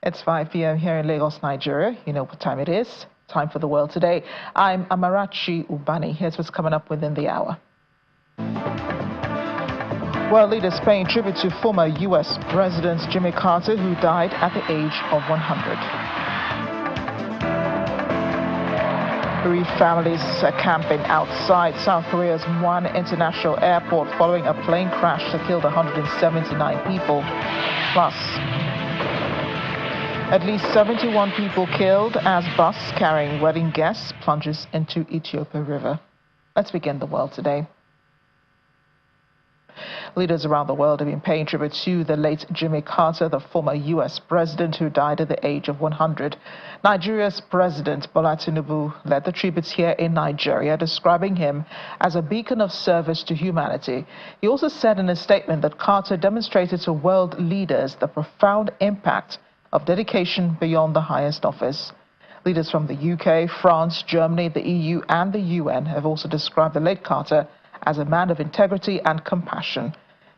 It's 5 p.m. here in Lagos, Nigeria. You know what time it is. Time for the world today. I'm Amarachi Ubani. Here's what's coming up within the hour. World leaders paying tribute to former U.S. President Jimmy Carter, who died at the age of 100. 3 families are camping outside South Korea's Muan International Airport following a plane crash that killed 179 people. Plus, at least 71 people killed as bus carrying wedding guests plunges into Ethiopian River. Let's begin the world today. Leaders around the world have been paying tribute to the late Jimmy Carter, the former U.S. president who died at the age of 100. Nigeria's President Bola Tinubu led the tributes here in Nigeria, describing him as a beacon of service to humanity. He also said in a statement that Carter demonstrated to world leaders the profound impact of dedication beyond the highest office. Leaders from the UK, France, Germany, the EU, and the UN have also described the late Carter as a man of integrity and compassion.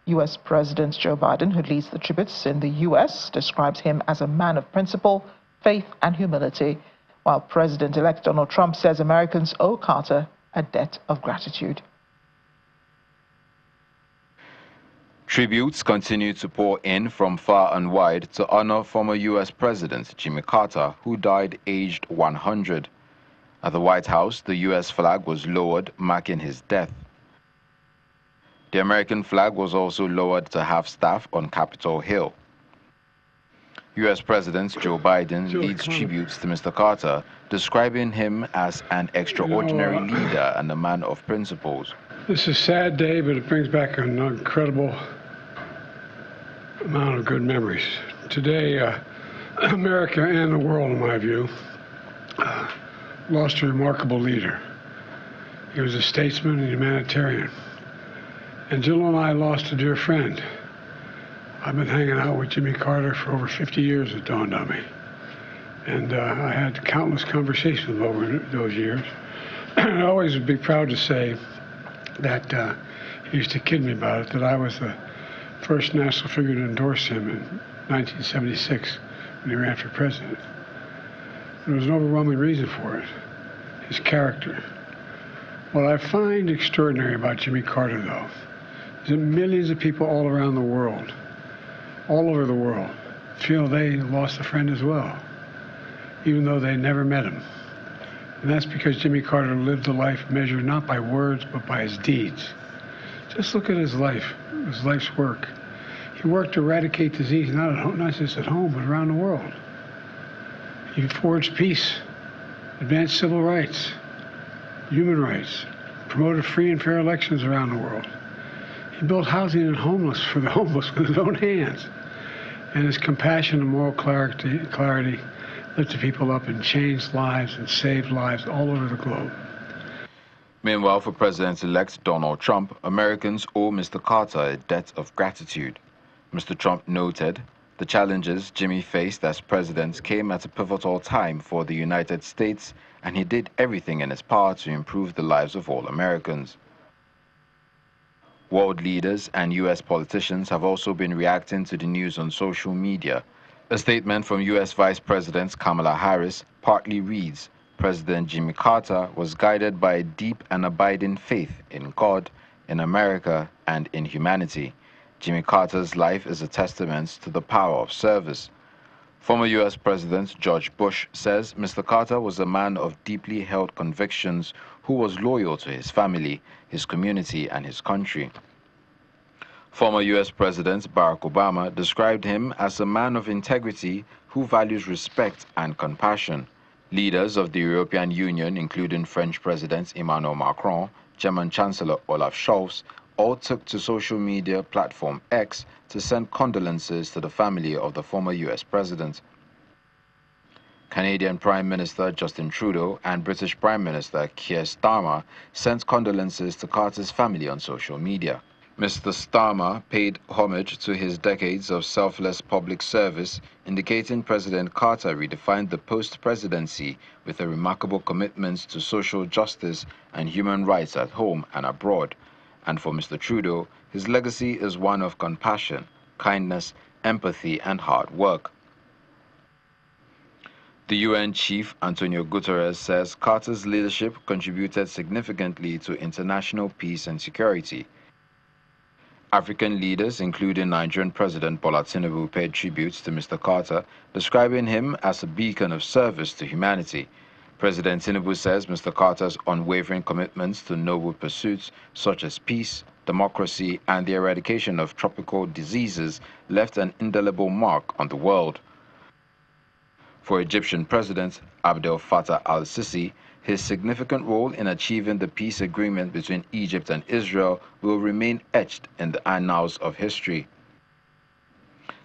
U.S. President Joe Biden, who leads the tributes in the U.S., describes him as a man of principle, faith, and humility, while President-elect Donald Trump says Americans owe Carter a debt of gratitude. Tributes continue to pour in from far and wide to honor former U.S. President Jimmy Carter, who died aged 100. At the White House, the U.S. flag was lowered, marking his death. The American flag was also lowered to half-staff on Capitol Hill. U.S. President Joe Biden leads tributes to Mr. Carter, describing him as an extraordinary leader and a man of principles. This is a sad day, but it brings back an incredible amount of good memories. Today, America and the world, in my view, lost a remarkable leader. He was a statesman and humanitarian. And Jill and I lost a dear friend. I've been hanging out with Jimmy Carter for over 50 years, it dawned on me. And I had countless conversations over those years. I always would be proud to say that he used to kid me about it, that I was the first national figure to endorse him in 1976 when he ran for president. There was an overwhelming reason for it, his character. What I find extraordinary about Jimmy Carter, though, is that millions of people all around the world, all over the world, feel they lost a friend as well, even though they never met him. And that's because Jimmy Carter lived a life measured not by words, but by his deeds. Just look at his life's work. He worked to eradicate disease, not just at home, but around the world. He forged peace, advanced civil rights, human rights, promoted free and fair elections around the world. He built housing for the homeless with his own hands. And his compassion and moral clarity lifted people up and changed lives and saved lives all over the globe. Meanwhile, for President-elect Donald Trump, Americans owe Mr. Carter a debt of gratitude. Mr. Trump noted, the challenges Jimmy faced as president came at a pivotal time for the United States, and he did everything in his power to improve the lives of all Americans. World leaders and U.S. politicians have also been reacting to the news on social media. A statement from U.S. Vice President Kamala Harris partly reads, President Jimmy Carter was guided by a deep and abiding faith in God, in America, and in humanity. Jimmy Carter's life is a testament to the power of service. Former U.S. President George Bush says Mr. Carter was a man of deeply held convictions who was loyal to his family, his community, and his country. Former U.S. President Barack Obama described him as a man of integrity who values respect and compassion. Leaders of the European Union, including French President Emmanuel Macron, German Chancellor Olaf Scholz, all took to social media platform X to send condolences to the family of the former U.S. president. Canadian Prime Minister Justin Trudeau and British Prime Minister Keir Starmer sent condolences to Carter's family on social media. Mr. Starmer paid homage to his decades of selfless public service, indicating President Carter redefined the post-presidency with a remarkable commitment to social justice and human rights at home and abroad. And for Mr. Trudeau, his legacy is one of compassion, kindness, empathy, and hard work. The UN chief, Antonio Guterres, says Carter's leadership contributed significantly to international peace and security. African leaders, including Nigerian President Bola Tinubu, paid tributes to Mr. Carter, describing him as a beacon of service to humanity. President Tinubu says Mr. Carter's unwavering commitments to noble pursuits such as peace, democracy, and the eradication of tropical diseases left an indelible mark on the world. For Egyptian President Abdel Fattah al-Sisi, his significant role in achieving the peace agreement between Egypt and Israel will remain etched in the annals of history.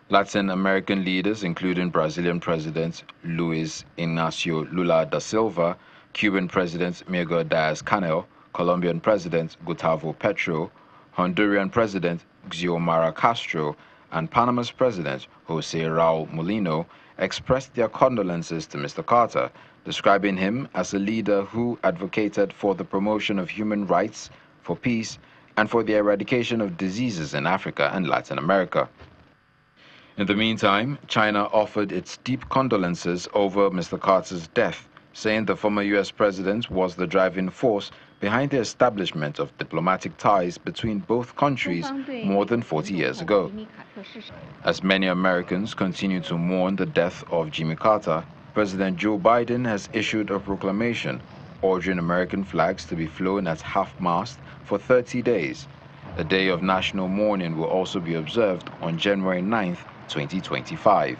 Latin American leaders, including Brazilian President Luiz Inácio Lula da Silva, Cuban President Miguel Diaz-Canel, Colombian President Gustavo Petro, Honduran President Xiomara Castro, and Panama's President José Raúl Mulino expressed their condolences to Mr. Carter, describing him as a leader who advocated for the promotion of human rights, for peace, and for the eradication of diseases in Africa and Latin America. In the meantime, China offered its deep condolences over Mr. Carter's death, saying the former U.S. president was the driving force behind the establishment of diplomatic ties between both countries more than 40 years ago. As many Americans continue to mourn the death of Jimmy Carter, President Joe Biden has issued a proclamation ordering American flags to be flown at half-mast for 30 days. A day of national mourning will also be observed on January 9th, 2025.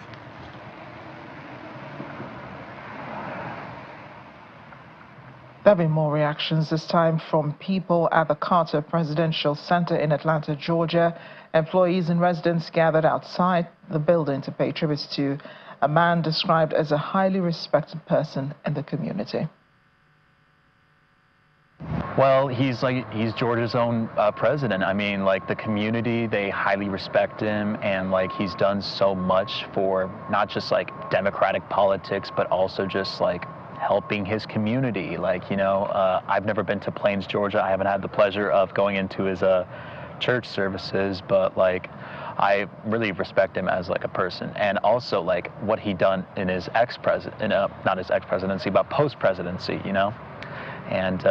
There have been more reactions, this time from people at the Carter Presidential Center in Atlanta, Georgia. Employees and residents gathered outside the building to pay tributes to a man described as a highly respected person in the community. Well, he's Georgia's own president. I mean, like, the community, they highly respect him, and like, he's done so much for not just like democratic politics, but also just like helping his community. Like, you know, I've never been to Plains, Georgia. I haven't had the pleasure of going into his church services, but like, I really respect him as like a person, and also like what he done in his not his ex-presidency, but post-presidency, you know. And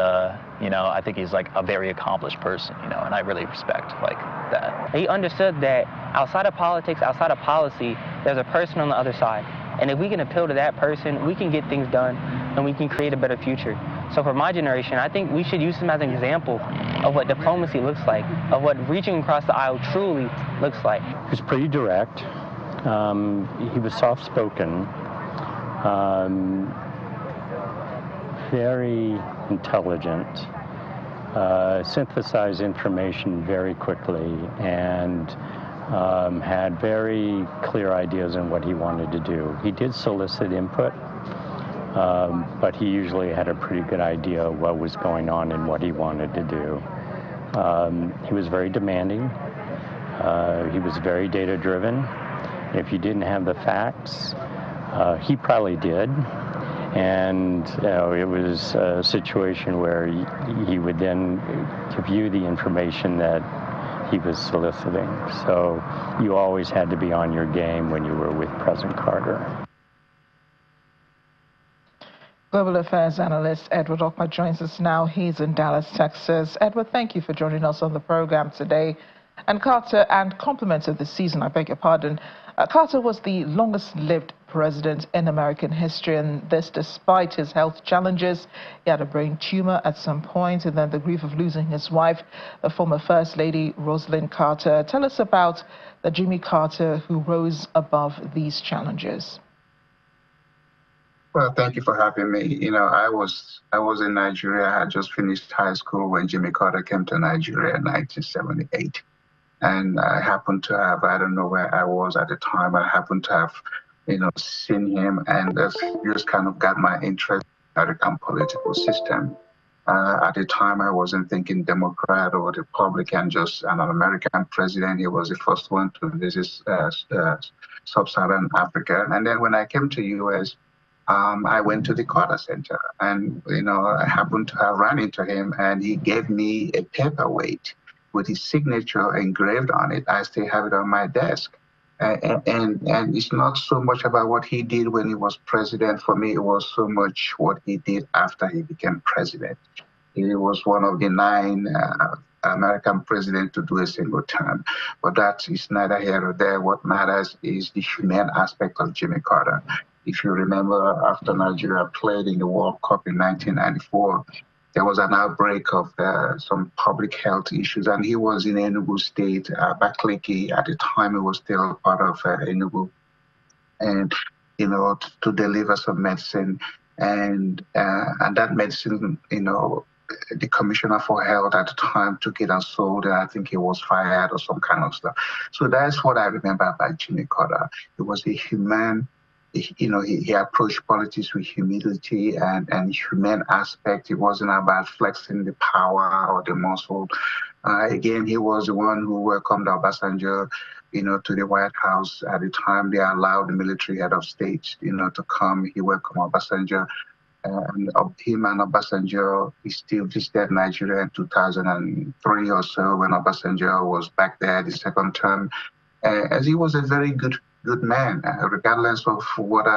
you know, I think he's like a very accomplished person, you know, and I really respect like that. He understood that outside of politics, outside of policy, there's a person on the other side. And if we can appeal to that person, we can get things done and we can create a better future. So for my generation, I think we should use him as an example of what diplomacy looks like, of what reaching across the aisle truly looks like. He was pretty direct. He was soft-spoken, very intelligent, synthesized information very quickly, and had very clear ideas on what he wanted to do. He did solicit input, but he usually had a pretty good idea of what was going on and what he wanted to do. He was very demanding. He was very data-driven. If you didn't have the facts, he probably did. And it was a situation where he would then give you the information that he was soliciting. So you always had to be on your game when you were with President Carter. Global Affairs analyst Edward Okpa joins us now. He's in Dallas, Texas. Edward, thank you for joining us on the program today. And Carter, and compliments of the season, I beg your pardon. Carter was the longest-lived president in American history, and this despite his health challenges. He had a brain tumor at some point, and then the grief of losing his wife, the former First Lady Rosalynn Carter. Tell us about the Jimmy Carter who rose above these challenges. Well, thank you for having me. You know, I was in Nigeria. I had just finished high school when Jimmy Carter came to Nigeria in 1978. And I happened to have, I don't know where I was at the time, I happened to have, you know, seen him, and just kind of got my interest in the American political system. At the time, I wasn't thinking Democrat or Republican, just an American president. He was the first one to visit sub-Saharan Africa. And then when I came to U.S., I went to the Carter Center, and, you know, I happened to have run into him, and he gave me a paperweight with his signature engraved on it. I still have it on my desk. And it's not so much about what he did when he was president. For me, it was so much what he did after he became president. He was one of the 9 American presidents to do a single term. But that is neither here nor there. What matters is the humane aspect of Jimmy Carter. If you remember, after Nigeria played in the World Cup in 1994, there was an outbreak of some public health issues, and he was in Enugu State, Abakaliki. At the time, it was still part of Enugu, and to deliver some medicine, and that medicine, the commissioner for health at the time took it and sold it. I think he was fired or some kind of stuff. So that's what I remember about Jimmy Carter. It was a humane. He approached politics with humility and humane aspect. It wasn't about flexing the power or the muscle. Again, he was the one who welcomed Obasanjo, to the White House. At the time, they allowed the military head of state, to come. He welcomed Obasanjo. And him and Obasanjo, he still visited Nigeria in 2003 or so when Obasanjo was back there the second term. As he was a very good man, regardless of what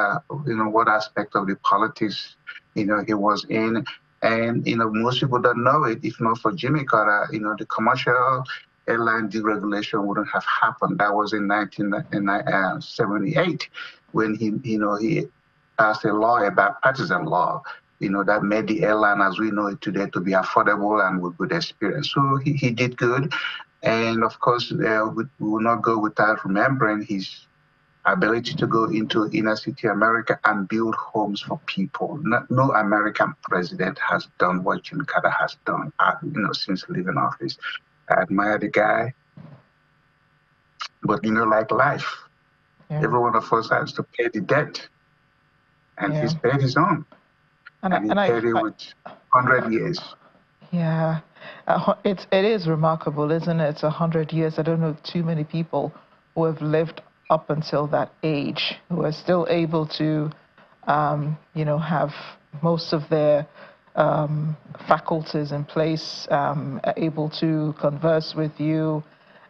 aspect of the politics he was in. And most people don't know it. If not for Jimmy Carter, the commercial airline deregulation wouldn't have happened. That was in 1978 when he passed a law, a bipartisan law, that made the airline as we know it today to be affordable and with good experience. So he did good. And of course, we will not go without remembering his ability to go into inner city America and build homes for people. No American president has done what Jimmy Carter has done, since leaving office. I admire the guy. But, like life, every one of us has to pay the debt. And he's paid his own. And he paid it with 100 years. Yeah. It is remarkable, isn't it? It's 100 years. I don't know too many people who have lived up until that age who are still able to, have most of their faculties in place, able to converse with you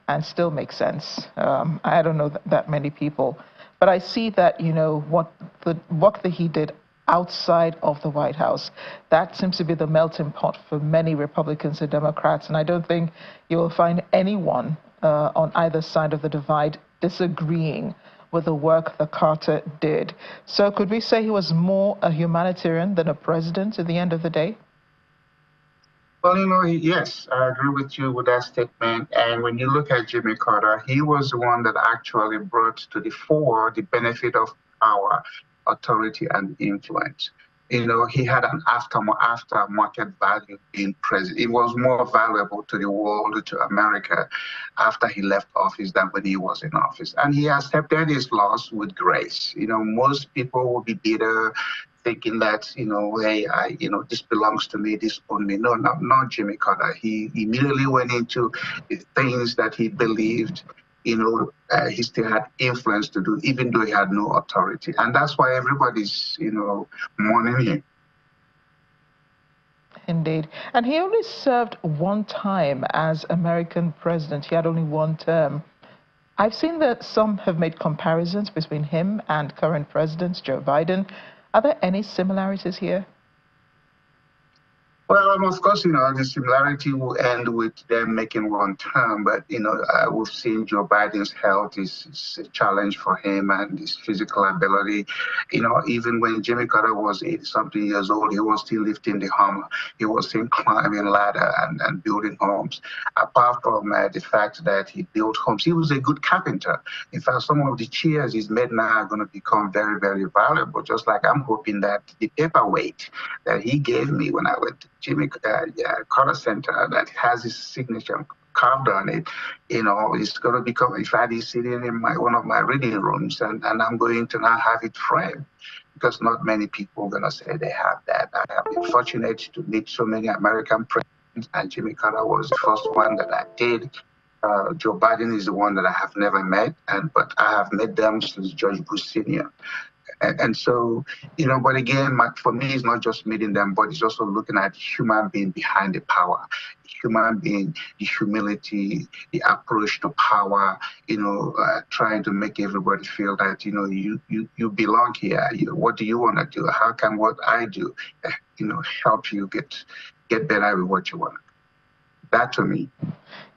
and still make sense. I don't know that many people. But I see that, what the work that he did outside of the White House, that seems to be the melting pot for many Republicans and Democrats. And I don't think you will find anyone on either side of the divide disagreeing with the work that Carter did. So could we say he was more a humanitarian than a president at the end of the day? Well, yes, I agree with you with that statement. And when you look at Jimmy Carter, he was the one that actually brought to the fore the benefit of power, authority, and influence. He had an aftermarket value being president. It was more valuable to the world, to America, after he left office than when he was in office. And he accepted his loss with grace. Most people will be bitter, thinking that, hey, this belongs to me, this owns me. No, not Jimmy Carter. He immediately went into the things that he believed, he still had influence to do, even though he had no authority. And that's why everybody's, mourning him. Indeed. And he only served one time as American president. He had only one term. I've seen that some have made comparisons between him and current President Joe Biden. Are there any similarities here? Well, of course, the similarity will end with them making one term, but, we've seen Joe Biden's health is a challenge for him and his physical ability. Even when Jimmy Carter was 80-something years old, he was still lifting the hammer. He was still climbing ladder and building homes. Apart from the fact that he built homes, he was a good carpenter. In fact, some of the chairs he's made now are going to become very, very valuable, just like I'm hoping that the paperweight that he gave me when I went to Jimmy Carter Center that has his signature carved on it, it's going to become, in fact, he's sitting in one of my reading rooms, and I'm going to now have it framed, because not many people are going to say they have that. I have been fortunate to meet so many American presidents, and Jimmy Carter was the first one that I did. Joe Biden is the one that I have never met, but I have met them since George Bush Sr. And so, but again, for me, it's not just meeting them, but it's also looking at the human being behind the power, the human being, the humility, the approach to power, trying to make everybody feel that, you belong here. What do you want to do? How can what I do, help you get better with what you want? That to me,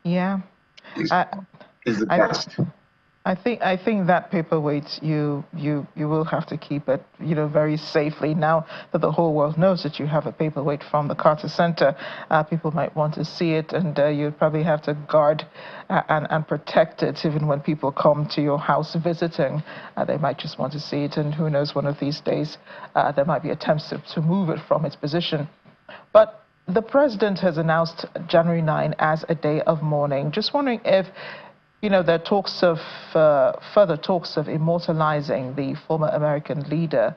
yeah, is the best. I think that paperweight you will have to keep it very safely. Now that the whole world knows that you have a paperweight from the Carter Center, people might want to see it, and you probably have to guard and protect it. Even when people come to your house visiting, they might just want to see it, and who knows, one of these days there might be attempts to move it from its position. But the president has announced January 9 as a day of mourning. Just wondering if there are talks of further talks of immortalizing the former American leader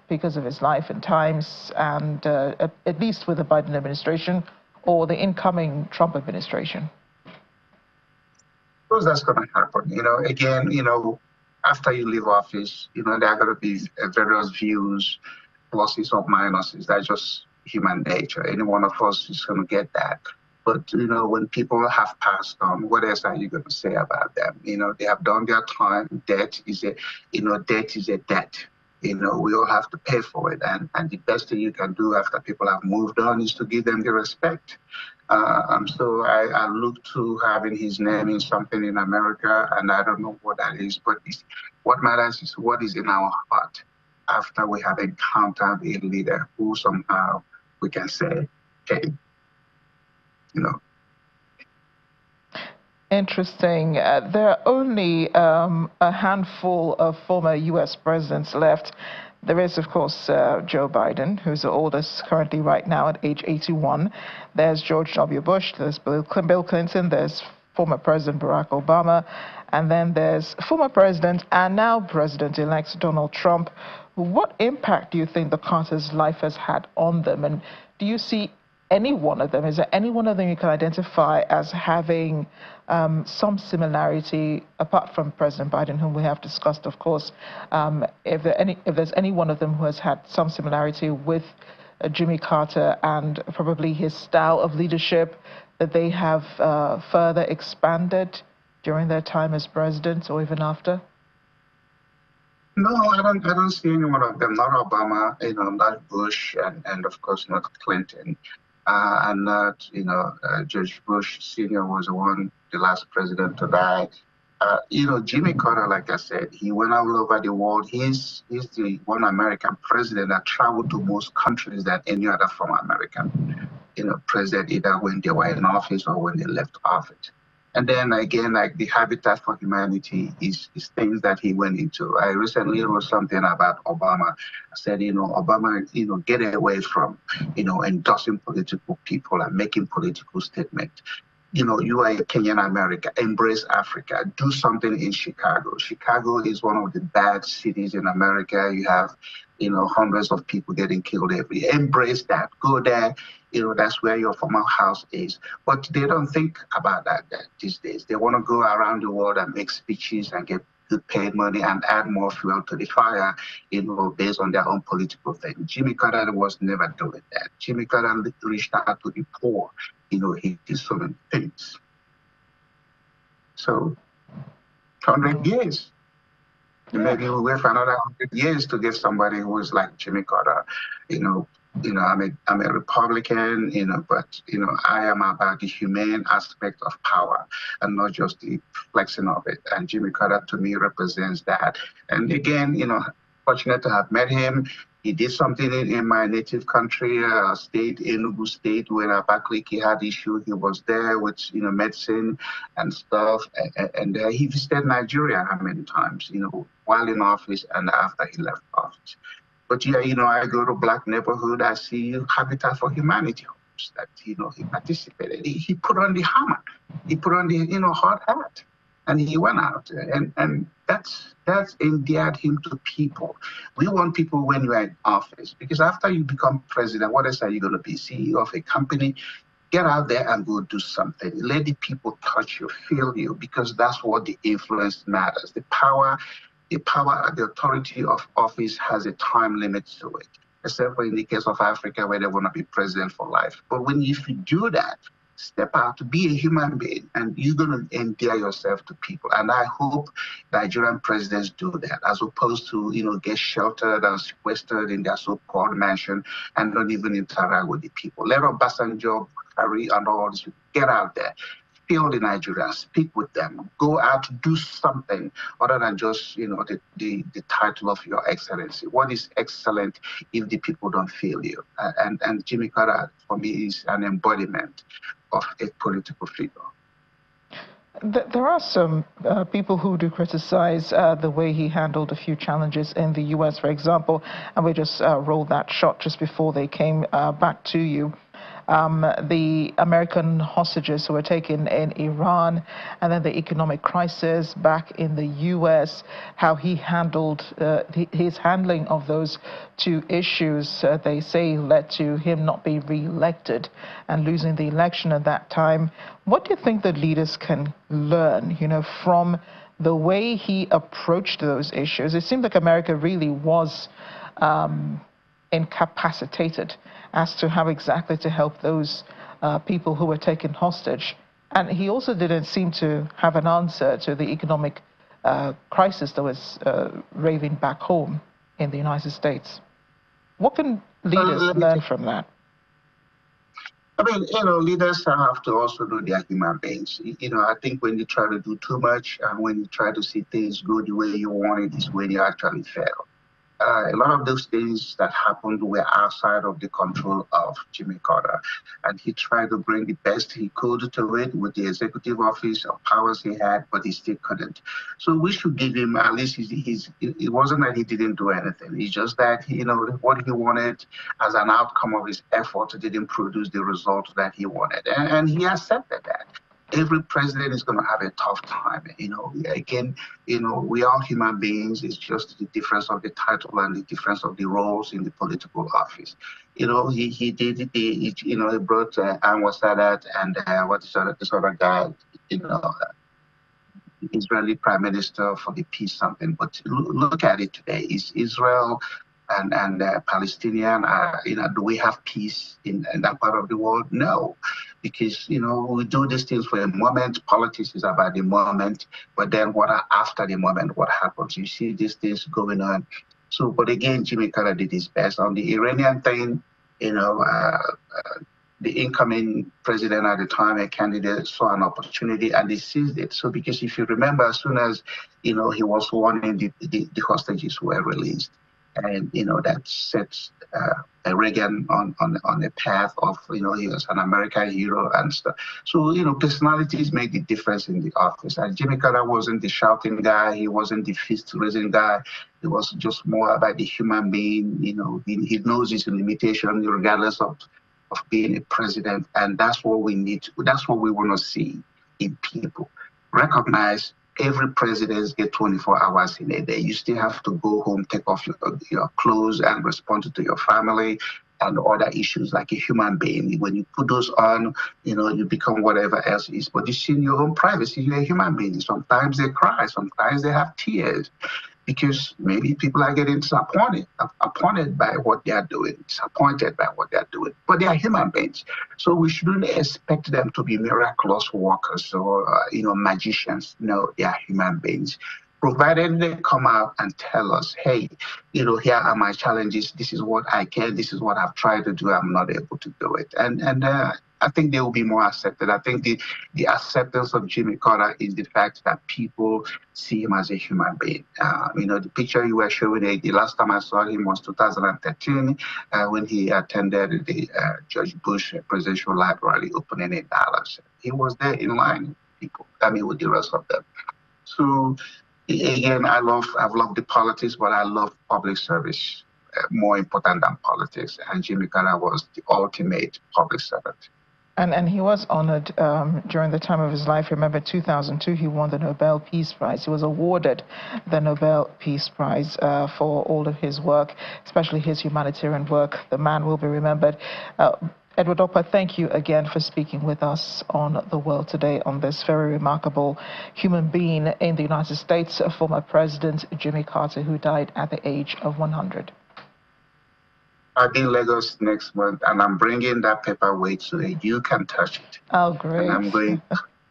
because of his life and times, and at least with the Biden administration or the incoming Trump administration. Because that's going to happen. Again, after you leave office, there are going to be various views, pluses or minuses. That's just human nature. Any one of us is going to get that. But, when people have passed on, what else are you going to say about them? They have done their time. Debt is a debt. We all have to pay for it. And the best thing you can do after people have moved on is to give them the respect. So I look to having his name in something in America, and I don't know what that is, but what matters is what is in our heart after we have encountered a leader who somehow we can say, hey, Interesting. There are only a handful of former U.S. presidents left. There is, of course, Joe Biden, who's the oldest currently right now at age 81. There's George W. Bush, there's Bill Clinton, there's former President Barack Obama, and then there's former President and now President-elect Donald Trump. What impact do you think the Carter's life has had on them? And do you see any one of them, is there any one of them you can identify as having some similarity, apart from President Biden, whom we have discussed, of course, if there's any one of them who has had some similarity with Jimmy Carter and probably his style of leadership that they have further expanded during their time as president or even after? No, I don't see any one of them. Not Obama, not Bush, and of course not Clinton. And not, George Bush Sr. was the last president to die. Jimmy Carter, like I said, he went all over the world. He's the one American president that traveled to most countries than any other former American, president, either when they were in office or when they left office. And then again, like the Habitat for Humanity is things that he went into. I recently wrote something about Obama. I said, Obama, get away from, endorsing political people and making political statements. You are a Kenyan American. Embrace Africa. Do something in Chicago. Chicago is one of the bad cities in America. You have, hundreds of people getting killed every year. Embrace that. Go there. That's where your former house is. But they don't think about that these days. They want to go around the world and make speeches and get good paid money and add more fuel to the fire, based on their own political thing. Jimmy Carter was never doing that. Jimmy Carter reached out to the poor. He did so many things. So, 100 years. Maybe we'll wait for another 100 years to get somebody who is like Jimmy Carter. I'm a Republican, but I am about the humane aspect of power and not just the flexing of it. And Jimmy Carter to me represents that. And again, fortunate to have met him. He did something in my native country, state, Enugu State, when Abakaliki had issue. He was there with, medicine and stuff. And he visited Nigeria how many times, while in office and after he left office. But yeah, I go to black neighborhood, I see Habitat for Humanity homes that, he participated. He put on the hammer. He put on the, hard hat. And he went out, and that's endeared him to people. We want people when you're in office, because after you become president, what else are you going to be? CEO of a company? Get out there and go do something. Let the people touch you, feel you, because that's what the influence matters. The power the power, the authority of office has a time limit to it, except for in the case of Africa where they want to be president for life. But if you do that, step out to be a human being, and you're going to endear yourself to people. And I hope Nigerian presidents do that, as opposed to, get sheltered and sequestered in their so-called mansion and not even interact with the people. Let Obasanjo, Buhari, and all this get out there. Feel the Nigerians, speak with them, go out to do something other than just, the title of Your Excellency. What is excellent if the people don't feel you? And Jimmy Carter, for me, is an embodiment of a political figure. There are some people who do criticize the way he handled a few challenges in the U.S., for example, and we just rolled that shot just before they came back to you. The American hostages who were taken in Iran, and then the economic crisis back in the U.S., how he handled his handling of those two issues, they say led to him not being re-elected and losing the election at that time. What do you think the leaders can learn, from the way he approached those issues? It seemed like America really was incapacitated as to how exactly to help those people who were taken hostage. And he also didn't seem to have an answer to the economic crisis that was raving back home in the United States. What can leaders learn from that? I mean, leaders have to also know they are human beings. I think when you try to do too much and when you try to see things go the way you want it is when you actually fail. A lot of those things that happened were outside of the control of Jimmy Carter. And he tried to bring the best he could to it with the executive office of powers he had, but he still couldn't. So we should give him, at least it wasn't that he didn't do anything. It's just that, what he wanted as an outcome of his effort didn't produce the result that he wanted. And he accepted that. Every president is going to have a tough time. Again, we are human beings. It's just the difference of the title and the difference of the roles in the political office. He did he brought Anwar Sadat and this other guy, Israeli prime minister for the peace something. But look at it today. Is Israel and Palestinian, do we have peace in that part of the world? No, because, we do these things for a moment. Politics is about the moment, but then after the moment, what happens? You see these things going on. So, but again, Jimmy Carter did his best. On the Iranian thing, the incoming president at the time, a candidate, saw an opportunity and they seized it. So, because if you remember, as soon as, he was warning, the hostages were released. And, that sets Reagan on a path of, he was an American hero and stuff. So, personalities make the difference in the office. And Jimmy Carter wasn't the shouting guy. He wasn't the fist-raising guy. It was just more about the human being. He knows his limitation regardless of being a president. And that's what we need. That's what we want to see in people. Recognize every president gets 24 hours in a day. You still have to go home, take off your clothes and respond to your family and other issues like a human being. When you put those on, you become whatever else is. But you see in your own privacy, you're a human being. Sometimes they cry, sometimes they have tears, because maybe people are getting disappointed by what they are doing, disappointed by what they are doing. But they are human beings. So we shouldn't expect them to be miraculous workers or, magicians. No, they are human beings. Provided they come out and tell us, hey, here are my challenges. This is what I can. This is what I've tried to do. I'm not able to do it. And I think they will be more accepted. I think the acceptance of Jimmy Carter is the fact that people see him as a human being. The picture you were showing, the last time I saw him was 2013 when he attended the George Bush Presidential Library opening in Dallas. He was there in line with the rest of them. So again, I've loved the politics, but I love public service more important than politics. And Jimmy Carter was the ultimate public servant. And he was honored during the time of his life. Remember, 2002, he won the Nobel Peace Prize. He was awarded the Nobel Peace Prize for all of his work, especially his humanitarian work. The man will be remembered. Edward Opper, thank you again for speaking with us on The World Today on this very remarkable human being in the United States, former President Jimmy Carter, who died at the age of 100. I'll be in Lagos next month, and I'm bringing that paperweight so that you can touch it. Oh, great. And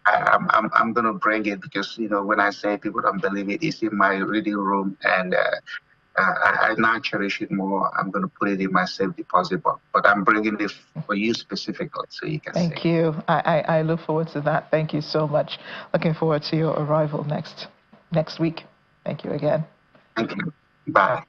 I'm going to bring it because, you know, when I say people don't believe it, it's in my reading room, and I now cherish it more. I'm going to put it in my safe deposit box, but I'm bringing it for you specifically so you can see. Thank you. I look forward to that. Thank you so much. Looking forward to your arrival next week. Thank you again. Thank you. Bye.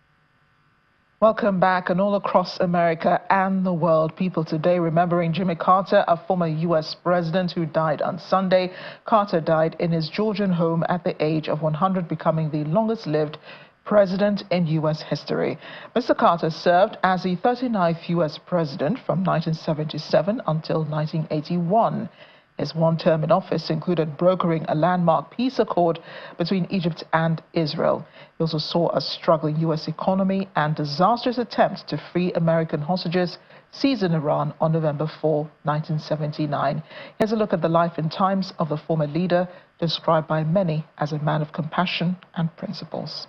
Welcome back. And all across America and the world, people today remembering Jimmy Carter, a former U.S. president who died on Sunday. Carter died in his Georgian home at the age of 100, becoming the longest-lived president in U.S. history. Mr. Carter served as the 39th U.S. president from 1977 until 1981. His one term in office included brokering a landmark peace accord between Egypt and Israel. He also saw a struggling U.S. economy and disastrous attempts to free American hostages seized in Iran on November 4, 1979. Here's a look at the life and times of the former leader, described by many as a man of compassion and principles.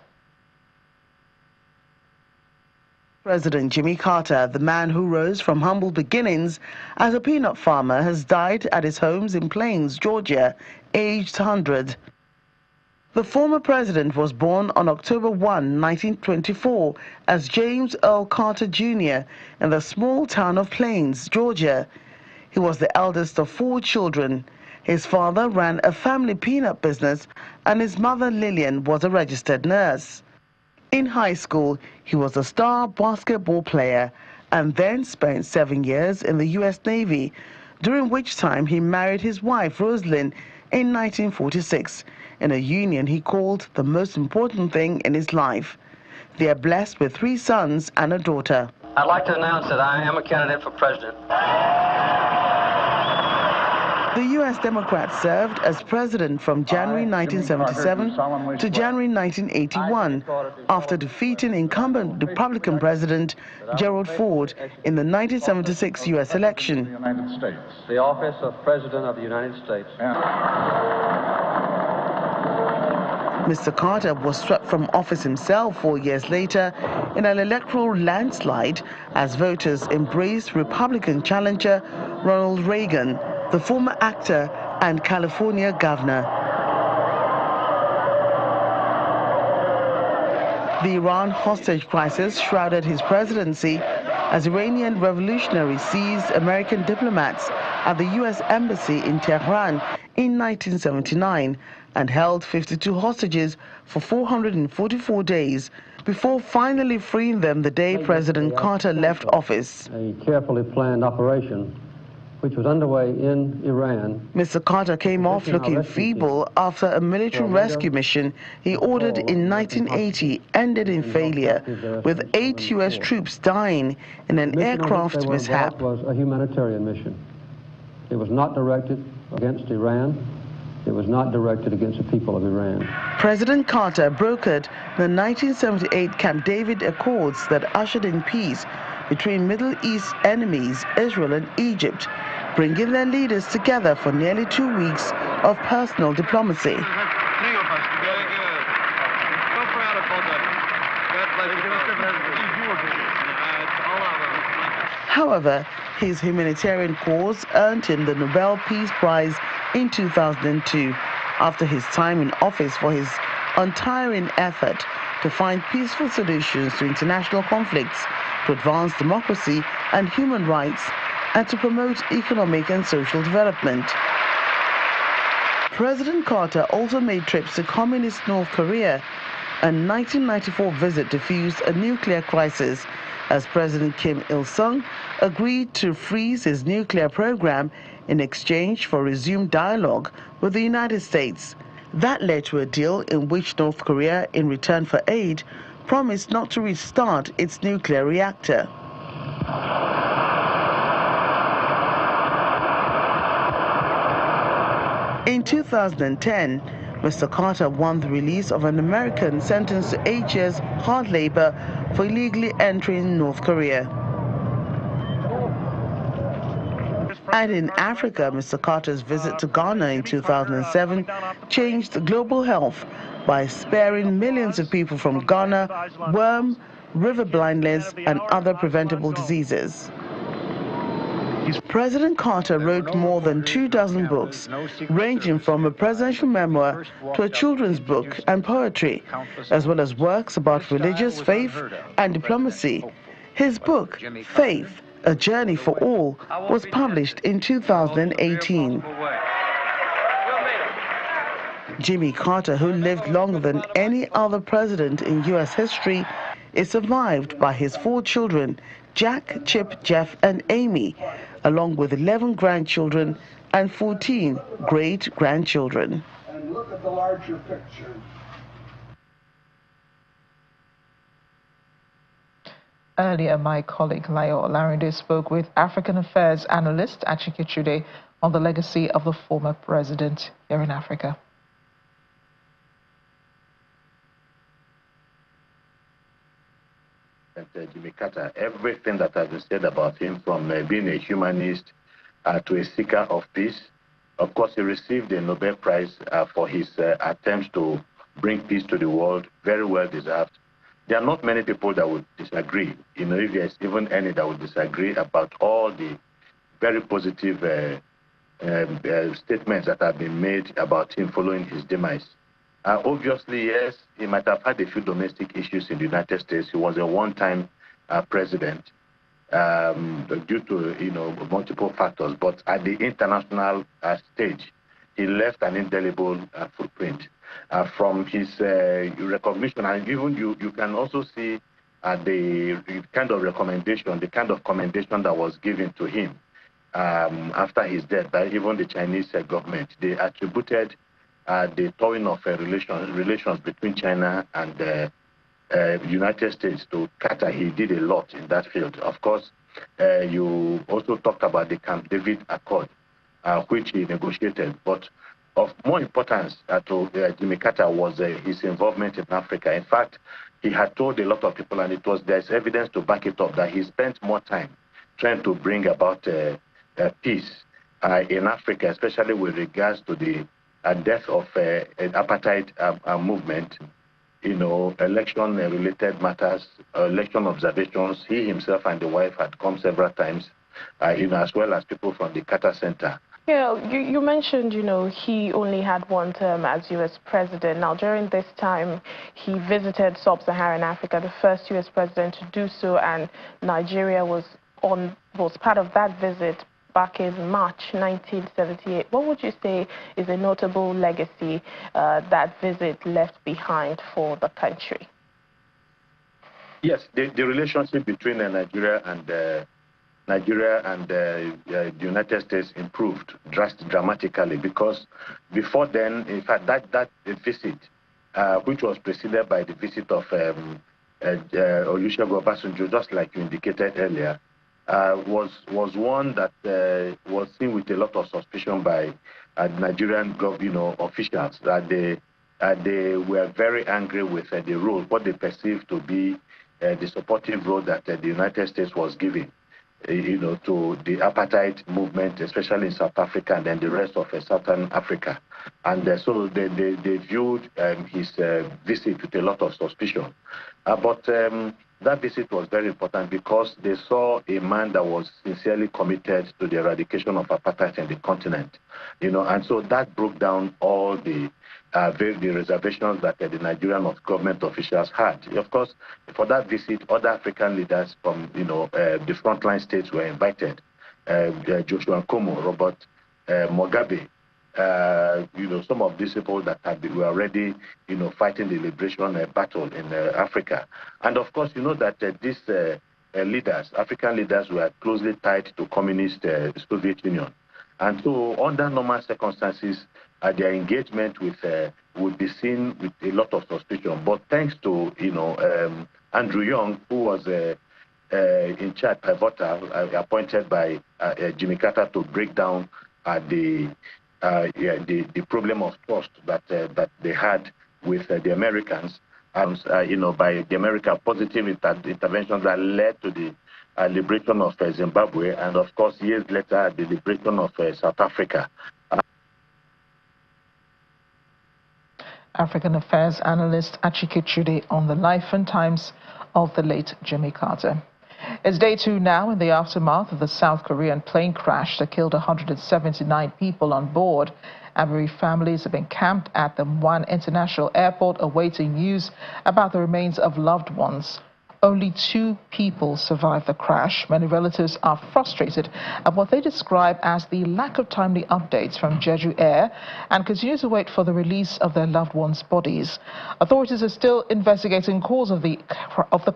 President Jimmy Carter, the man who rose from humble beginnings as a peanut farmer, has died at his home in Plains, Georgia, aged 100. The former president was born on October 1, 1924, as James Earl Carter Jr. in the small town of Plains, Georgia. He was the eldest of 4 children. His father ran a family peanut business, and his mother, Lillian, was a registered nurse. In high school, he was a star basketball player and then spent 7 years in the U.S. Navy, during which time he married his wife, Rosalind, in 1946, in a union he called the most important thing in his life. They are blessed with 3 sons and a daughter. I'd like to announce that I am a candidate for president. The U.S. Democrat served as president from January 1977 to January 1981 after defeating incumbent Republican President Gerald Ford in the 1976 U.S. election. The office of President of the United States. Mr. Carter was swept from office himself 4 years later in an electoral landslide as voters embraced Republican challenger Ronald Reagan, the former actor and California governor. The Iran hostage crisis shrouded his presidency as Iranian revolutionaries seized American diplomats at the U.S. Embassy in Tehran in 1979 and held 52 hostages for 444 days before finally freeing them the day President Carter left office. A carefully planned operation which was underway in Iran. Mr. Carter came off looking feeble after a military rescue mission he ordered in 1980 ended in failure, with 8 U.S. troops dying in an aircraft mishap. It was a humanitarian mission. It was not directed against Iran. It was not directed against the people of Iran. President Carter brokered the 1978 Camp David Accords that ushered in peace between Middle East enemies, Israel and Egypt, bringing their leaders together for nearly 2 weeks of personal diplomacy. However, his humanitarian cause earned him the Nobel Peace Prize in 2002 after his time in office for his untiring effort to find peaceful solutions to international conflicts, to advance democracy and human rights, and to promote economic and social development. President Carter also made trips to communist North Korea. A 1994 visit diffused a nuclear crisis as President Kim Il-sung agreed to freeze his nuclear program in exchange for resumed dialogue with the United States. That led to a deal in which North Korea, in return for aid, promised not to restart its nuclear reactor. In 2010, Mr. Carter won the release of an American sentenced to 8 years hard labor for illegally entering North Korea. And in Africa, Mr. Carter's visit to Ghana in 2007 changed global health by sparing millions of people from Ghana worm, river blindness, and other preventable diseases. President Carter wrote more than 24 books, ranging from a presidential memoir to a children's book and poetry, as well as works about religious faith and diplomacy. His book, Faith, A Journey for All, was published in 2018. Jimmy Carter, who lived longer than any other president in U.S. history, is survived by his 4 children, Jack, Chip, Jeff, and Amy, along with 11 grandchildren and 14 great-grandchildren. And look at the larger picture. Earlier, my colleague Layo Larinde spoke with African affairs analyst PoliticsToday on the legacy of the former president here in Africa. Jimmy Carter, everything that has been said about him, from being a humanist to a seeker of peace. Of course, he received a Nobel Prize for his attempts to bring peace to the world, very well deserved. There are not many people that would disagree, if there's even any that would disagree about all the very positive statements that have been made about him following his demise. Obviously, yes, he might have had a few domestic issues in the United States. He was a one-time president due to multiple factors. But at the international stage, he left an indelible footprint from his recognition. And even you can also see the kind of recommendation, the kind of commendation that was given to him after his death by even the Chinese government. They attributed the thawing of relations between China and the United States to Carter. He did a lot in that field. Of course, you also talked about the Camp David Accord, which he negotiated. But of more importance to Jimmy Carter was his involvement in Africa. In fact, he had told a lot of people, and there's evidence to back it up, that he spent more time trying to bring about peace in Africa, especially with regards to the death of an apartheid movement, election-related matters, election observations. He himself and the wife had come several times, as well as people from the Carter Center. Yeah, you mentioned, he only had one term as U.S. president. Now, during this time, he visited sub-Saharan Africa, the first U.S. president to do so, and Nigeria was part of that visit back in March 1978. What would you say is a notable legacy that visit left behind for the country? Yes, the relationship between Nigeria and the United States improved dramatically, because before then, in fact, that visit, which was preceded by the visit of Olusegun Obasanjo, just like you indicated earlier, was one that was seen with a lot of suspicion by Nigerian officials, that they were very angry with the role, what they perceived to be the supportive role that the United States was giving, to the apartheid movement, especially in South Africa and then the rest of Southern Africa. And so they viewed his visit with a lot of suspicion. But that visit was very important because they saw a man that was sincerely committed to the eradication of apartheid in the continent, and so that broke down all the reservations that the Nigerian government officials had. Of course, for that visit, other African leaders from the frontline states were invited. Joshua Nkomo, Robert Mugabe, some of these people that were already, fighting the liberation battle in Africa. And of course, that these leaders, African leaders, were closely tied to communist Soviet Union. And so under normal circumstances, their engagement would be seen with a lot of suspicion. But thanks to, Andrew Young, who was in charge, pivotal, appointed by Jimmy Carter to break down the problem of trust that they had with the Americans, by the American positive interventions that led to the liberation of Zimbabwe, and of course, years later, the liberation of South Africa. African Affairs analyst Achike Chude on the life and times of the late Jimmy Carter. It's day 2 now in the aftermath of the South Korean plane crash that killed 179 people on board. And bereaved families have been camped at the One International Airport awaiting news about the remains of loved ones. Only 2 people survived the crash. Many relatives are frustrated at what they describe as the lack of timely updates from Jeju Air and continue to wait for the release of their loved ones' bodies. Authorities are still investigating cause of the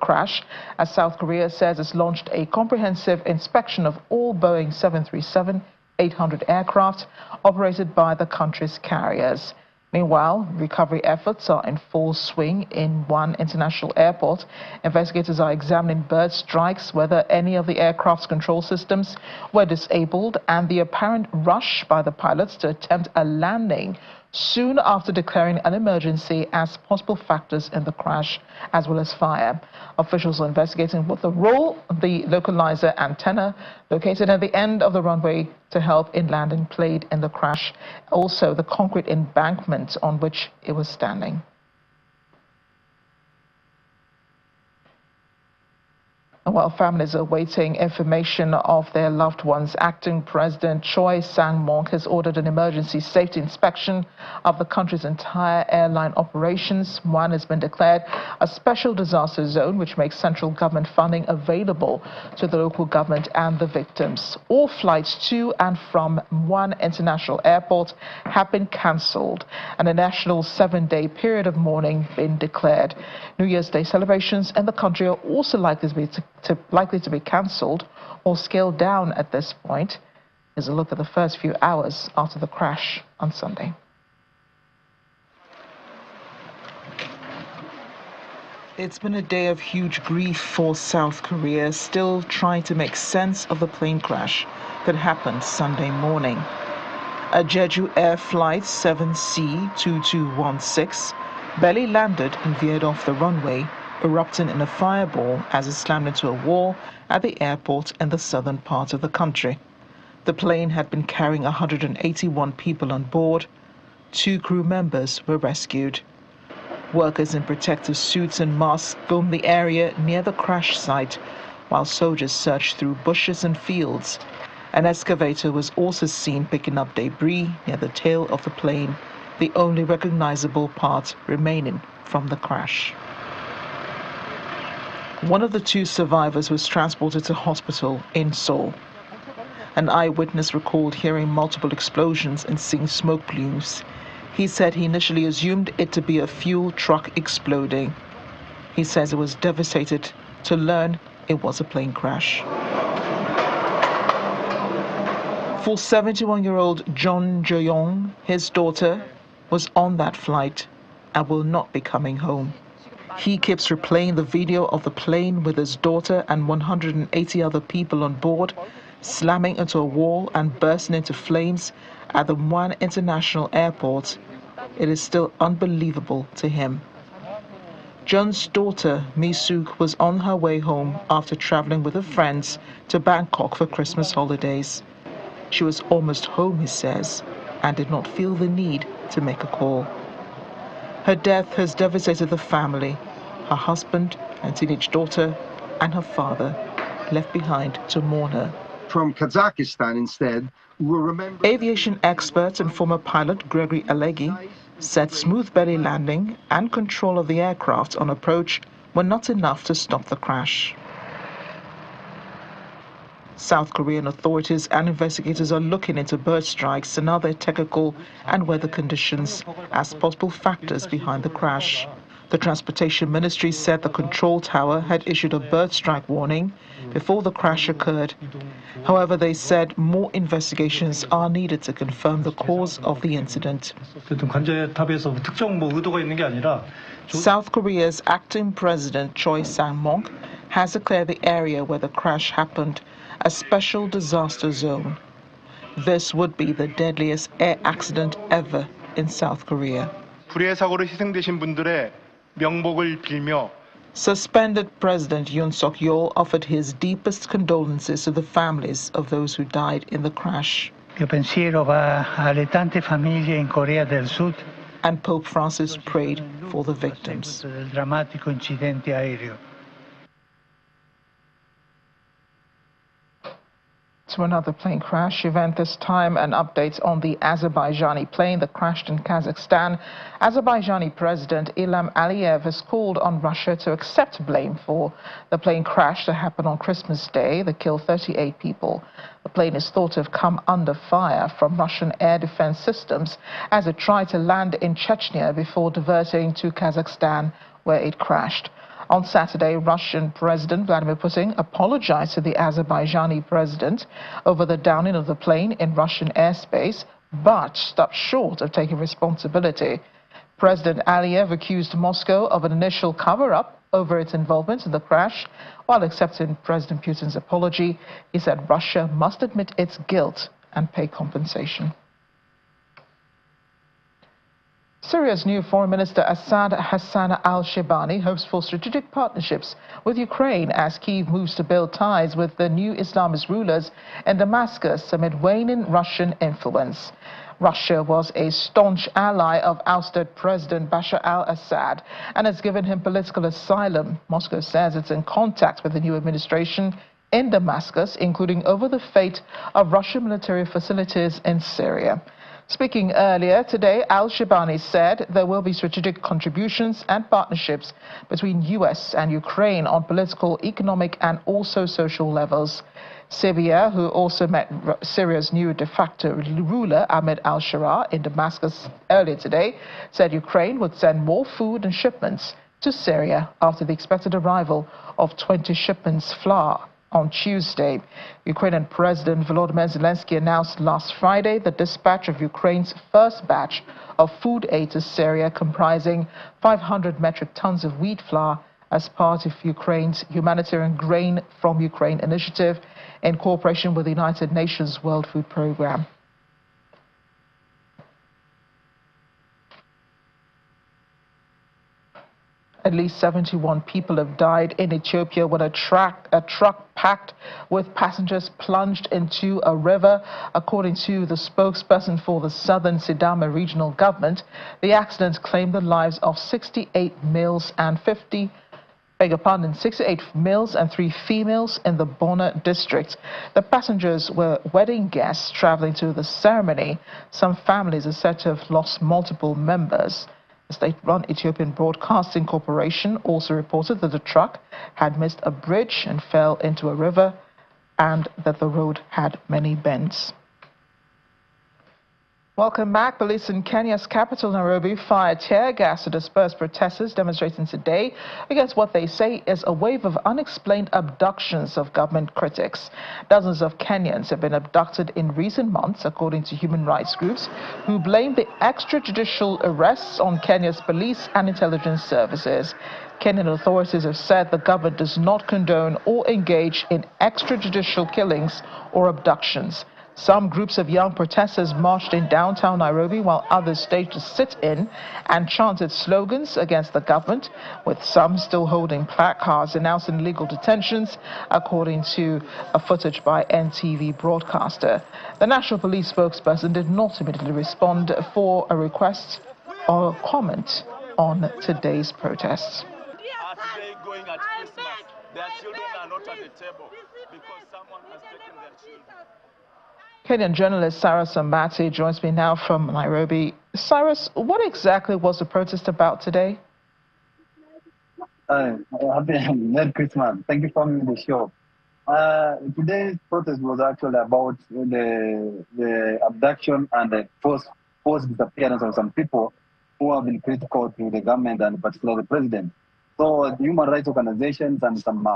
crash, as South Korea says it's launched a comprehensive inspection of all Boeing 737-800 aircraft operated by the country's carriers. Meanwhile, recovery efforts are in full swing in One International Airport. Investigators are examining bird strikes, whether any of the aircraft's control systems were disabled, and the apparent rush by the pilots to attempt a landing soon after declaring an emergency as possible factors in the crash, as well as fire. Officials are investigating what the role of the localizer antenna located at the end of the runway to help in landing played in the crash, also the concrete embankment on which it was standing. While families are waiting information of their loved ones, Acting President Choi Sang-mok has ordered an emergency safety inspection of the country's entire airline operations. One has been declared a special disaster zone, which makes central government funding available to the local government and the victims. All flights to and from One International Airport have been cancelled, and a national 7-day period of mourning been declared. New Year's Day celebrations in the country are also likely to be cancelled or scaled down at this point. Here's a look at the first few hours after the crash on Sunday. It's been a day of huge grief for South Korea, still trying to make sense of the plane crash that happened Sunday morning. A Jeju Air Flight 7C-2216 barely landed and veered off the runway, erupting in a fireball as it slammed into a wall at the airport in the southern part of the country. The plane had been carrying 181 people on board. 2 crew members were rescued. Workers in protective suits and masks combed the area near the crash site, while soldiers searched through bushes and fields. An excavator was also seen picking up debris near the tail of the plane, the only recognizable part remaining from the crash. One of the 2 survivors was transported to hospital in Seoul. An eyewitness recalled hearing multiple explosions and seeing smoke plumes. He said he initially assumed it to be a fuel truck exploding. He says it was devastated to learn it was a plane crash. For 71-year-old John Jo-young, his daughter was on that flight and will not be coming home. He keeps replaying the video of the plane with his daughter and 180 other people on board, slamming into a wall and bursting into flames at the One International Airport. It is still unbelievable to him. John's daughter, Mi-suk, was on her way home after traveling with her friends to Bangkok for Christmas holidays. She was almost home, he says, and did not feel the need to make a call. Her death has devastated the family, her husband and teenage daughter, and her father, left behind to mourn her. From Kazakhstan instead, we'll remember... Aviation expert and former pilot Gregory Alegi said smooth belly landing and control of the aircraft on approach were not enough to stop the crash. South Korean authorities and investigators are looking into bird strikes and other technical and weather conditions as possible factors behind the crash. The Transportation Ministry said the control tower had issued a bird strike warning before the crash occurred. However, they said more investigations are needed to confirm the cause of the incident. South Korea's acting president Choi Sang-mok has declared the area where the crash happened a special disaster zone. This would be the deadliest air accident ever in South Korea. 불의의 사고로 희생되신 분들의 명복을 빌며 Suspended President Yoon Suk-yeol offered his deepest condolences to the families of those who died in the crash. Il pensiero va alle tante famiglie in Corea del Sud. And Pope Francis prayed for the victims. Del drammatico incidente aereo. To another plane crash event, this time an update on the Azerbaijani plane that crashed in Kazakhstan. Azerbaijani President Ilham Aliyev has called on Russia to accept blame for the plane crash that happened on Christmas Day that killed 38 people. The plane is thought to have come under fire from Russian air defense systems as it tried to land in Chechnya before diverting to Kazakhstan, where it crashed. On Saturday, Russian President Vladimir Putin apologized to the Azerbaijani president over the downing of the plane in Russian airspace, but stopped short of taking responsibility. President Aliyev accused Moscow of an initial cover-up over its involvement in the crash. While accepting President Putin's apology, he said Russia must admit its guilt and pay compensation. Syria's new Foreign Minister Assad Hassan al-Shibani hopes for strategic partnerships with Ukraine as Kyiv moves to build ties with the new Islamist rulers in Damascus amid waning Russian influence. Russia was a staunch ally of ousted President Bashar al-Assad and has given him political asylum. Moscow says it's in contact with the new administration in Damascus, including over the fate of Russian military facilities in Syria. Speaking earlier today, al-Shibani said there will be strategic contributions and partnerships between U.S. and Ukraine on political, economic and also social levels. Syria, who also met Syria's new de facto ruler, Ahmed al-Sharaa, in Damascus earlier today, said Ukraine would send more food and shipments to Syria after the expected arrival of 20 shipments flour. On Tuesday, Ukrainian President Volodymyr Zelensky announced last Friday the dispatch of Ukraine's first batch of food aid to Syria, comprising 500 metric tons of wheat flour as part of Ukraine's humanitarian Grain from Ukraine initiative in cooperation with the United Nations World Food Programme. At least 71 people have died in Ethiopia when a truck packed with passengers plunged into a river. According to the spokesperson for the Southern Sidama regional government, the accident claimed the lives of 68 males and 68 males and 3 females in the Bona district. The passengers were wedding guests traveling to the ceremony. Some families are said to have lost multiple members. The state-run Ethiopian Broadcasting Corporation also reported that the truck had missed a bridge and fell into a river, and that the road had many bends. Welcome back. Police in Kenya's capital, Nairobi, fired tear gas to disperse protesters demonstrating today against what they say is a wave of unexplained abductions of government critics. Dozens of Kenyans have been abducted in recent months, according to human rights groups, who blame the extrajudicial arrests on Kenya's police and intelligence services. Kenyan authorities have said the government does not condone or engage in extrajudicial killings or abductions. Some groups of young protesters marched in downtown Nairobi, while others staged a sit-in and chanted slogans against the government, with some still holding placards announcing illegal detentions, according to a footage by NTV broadcaster. The National Police spokesperson did not immediately respond for a request or comment on today's protests. Going at Christmas, their children are not at the table because someone has taken their children. Kenyan journalist Cyrus Amati joins me now from Nairobi. Cyrus, what exactly was the protest about today? Happy Merry Christmas. Thank you for coming to the show. Today's protest was actually about the abduction and the forced disappearance of some people who have been critical to the government and particularly the president. So human rights organizations and some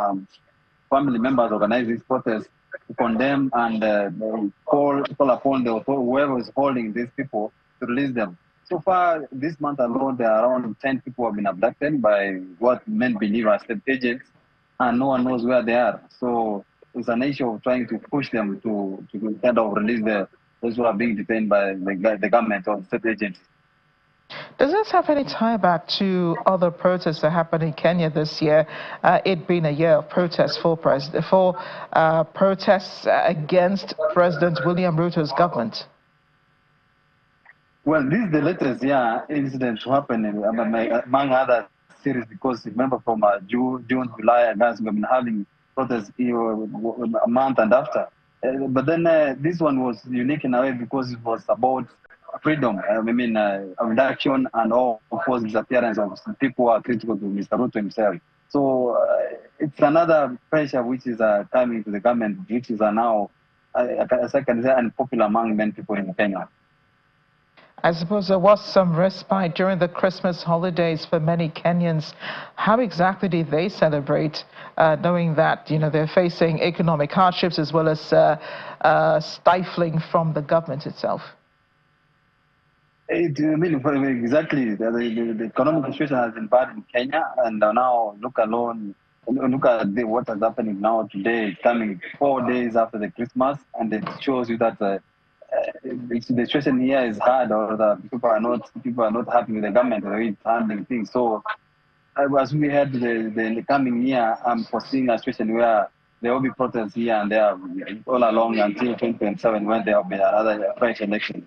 family members organized this protest to condemn and call upon whoever is holding these people to release them. So far, this month alone, there are around 10 people who have been abducted by what men believe are state agents, and no one knows where they are. So it's an issue of trying to push them to kind of release those who are being detained by the government or state agents. Does this have any tie back to other protests that happened in Kenya this year? It being a year of protests protests against President William Ruto's government. Well, this is the latest incident to happen among other series, because remember from June, July, August, we've been having protests a month and after. But then this one was unique in a way because it was about freedom, abduction and all forced disappearance of people who are critical to Mr. Ruto himself. So it's another pressure which is coming to the government, which is now, as I can say, unpopular among many people in Kenya. I suppose there was some respite during the Christmas holidays for many Kenyans. How exactly did they celebrate, knowing that they're facing economic hardships as well as stifling from the government itself? Exactly. The economic situation has been bad in Kenya, and now look at what is happening now today, coming 4 days after the Christmas, and it shows you that the situation here is hard, or that people are not happy with the government, the way it's handling things. So as we head the coming year, I'm foreseeing a situation where there will be protests here and there all along until 2027, when there will be another fresh election.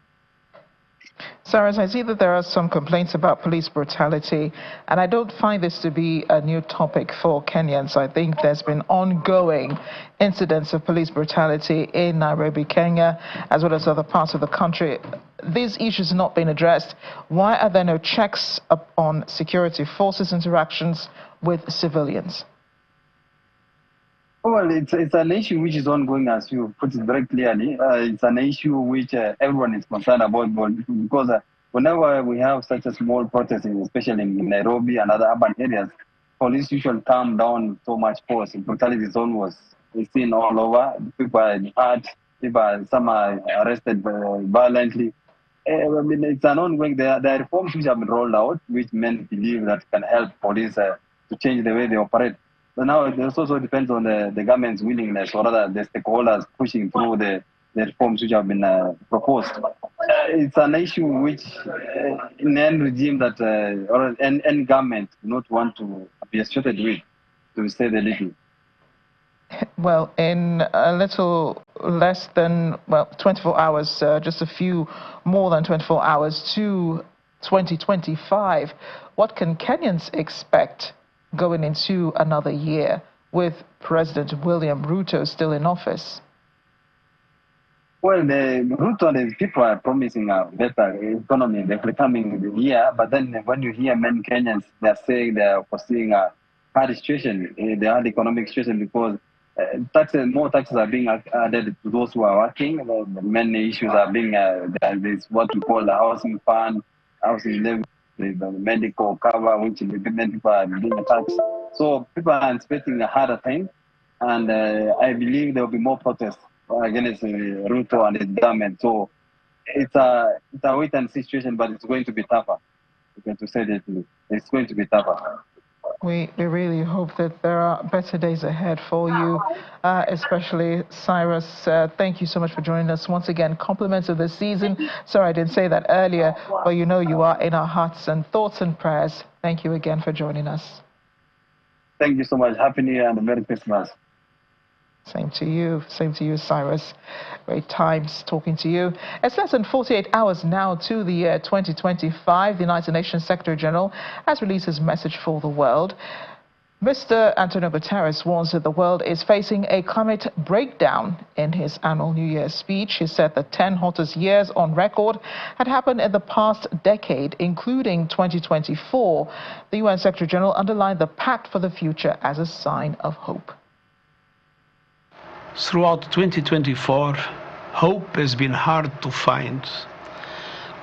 Cyrus, I see that there are some complaints about police brutality, and I don't find this to be a new topic for Kenyans. I think there's been ongoing incidents of police brutality in Nairobi, Kenya, as well as other parts of the country. These issues have not been addressed. Why are there no checks on security forces' interactions with civilians? Well, it's an issue which is ongoing, as you put it very clearly. It's an issue which everyone is concerned about, because whenever we have such a small protest, especially in Nairobi and other urban areas, police usually calm down so much force. Brutality zone was seen all over. People are hurt, some are arrested violently. It's an ongoing. There are reforms which have been rolled out, which men believe that can help police to change the way they operate. So now it also depends on the government's willingness, or rather the stakeholders pushing through the reforms which have been proposed. It's an issue which in any regime that or any government do not want to be associated with, to say the little. Well, in a little less than 24 hours, just a few more than 24 hours to 2025, what can Kenyans expect going into another year with President William Ruto still in office? Well, Ruto and his people are promising a better economy in the coming year, but then when you hear many Kenyans, they're saying they're foreseeing a hard situation, the hard economic situation, because more taxes are being added to those who are working. Many issues are being, there's what we call the housing fund, housing levy, the medical cover, which many people are being taxed. So people are expecting a harder time, and I believe there will be more protests against Ruto and his government. So it's a wait and see situation, but it's going to be tougher. To say that it's going to be tougher. We really hope that there are better days ahead for you, especially Cyrus. Thank you so much for joining us once again. Compliments of the season. Sorry, I didn't say that earlier, but you are in our hearts and thoughts and prayers. Thank you again for joining us. Thank you so much. Happy New Year and Merry Christmas. Same to you, Cyrus. Great times talking to you. It's less than 48 hours now to the year 2025. The United Nations Secretary General has released his message for the world. Mr. Antonio Guterres warns that the world is facing a climate breakdown. In his annual New Year's speech, he said the 10 hottest years on record had happened in the past decade, including 2024. The UN Secretary General underlined the pact for the future as a sign of hope. Throughout 2024, hope has been hard to find.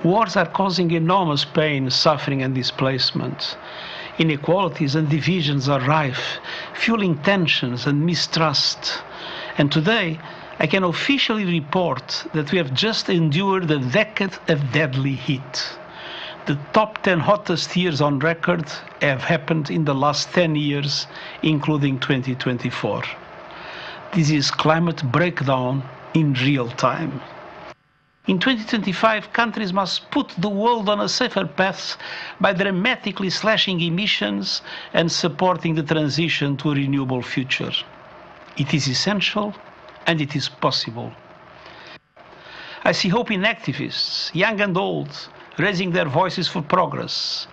Wars are causing enormous pain, suffering, and displacement. Inequalities and divisions are rife, fueling tensions and mistrust. And today, I can officially report that we have just endured a decade of deadly heat. The top 10 hottest years on record have happened in the last 10 years, including 2024. This is climate breakdown in real time. In 2025, countries must put the world on a safer path by dramatically slashing emissions and supporting the transition to a renewable future. It is essential and it is possible. I see hope in activists, young and old, raising their voices for progress.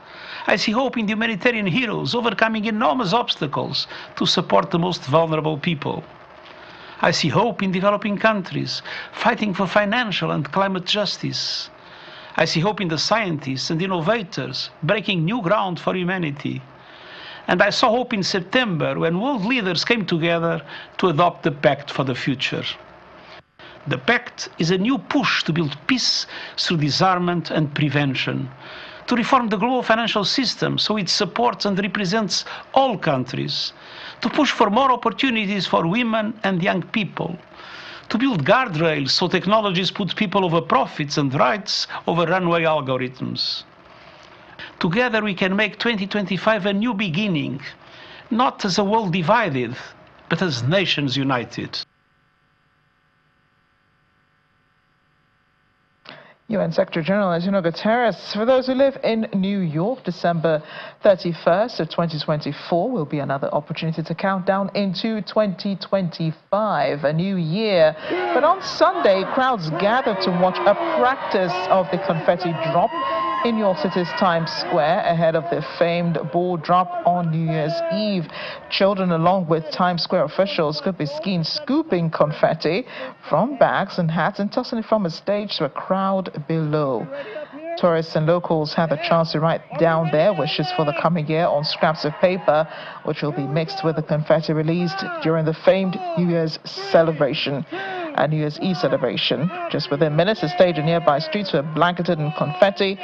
I see hope in the humanitarian heroes overcoming enormous obstacles to support the most vulnerable people. I see hope in developing countries fighting for financial and climate justice. I see hope in the scientists and innovators breaking new ground for humanity. And I saw hope in September when world leaders came together to adopt the Pact for the Future. The Pact is a new push to build peace through disarmament and prevention, to reform the global financial system so it supports and represents all countries, to push for more opportunities for women and young people, to build guardrails so technologies put people over profits and rights over runaway algorithms. Together we can make 2025 a new beginning, not as a world divided, but as nations united. UN Secretary General Antonio Guterres. For those who live in New York, December 31st of 2024 will be another opportunity to count down into 2025, a new year. But on Sunday, crowds gathered to watch a practice of the confetti drop in New York City's Times Square ahead of the famed ball drop on New Year's Eve. Children, along with Times Square officials, could be seen scooping confetti from bags and hats and tossing it from a stage to a crowd below. Tourists and locals had the chance to write down their wishes for the coming year on scraps of paper, which will be mixed with the confetti released during the famed New Year's celebration. A New Year's Eve celebration. Just within minutes, the stage and nearby streets were blanketed in confetti.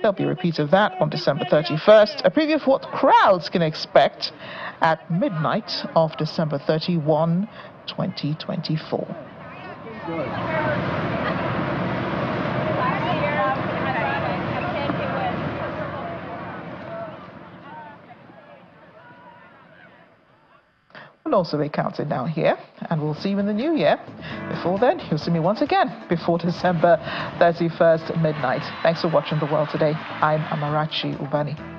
There'll be a repeat of that on December 31st. A preview of what crowds can expect at midnight of December 31, 2024. We'll also be counting down here, and we'll see you in the new year. Before then, you'll see me once again before December 31st midnight. Thanks for watching The World Today. I'm Amarachi Ubani.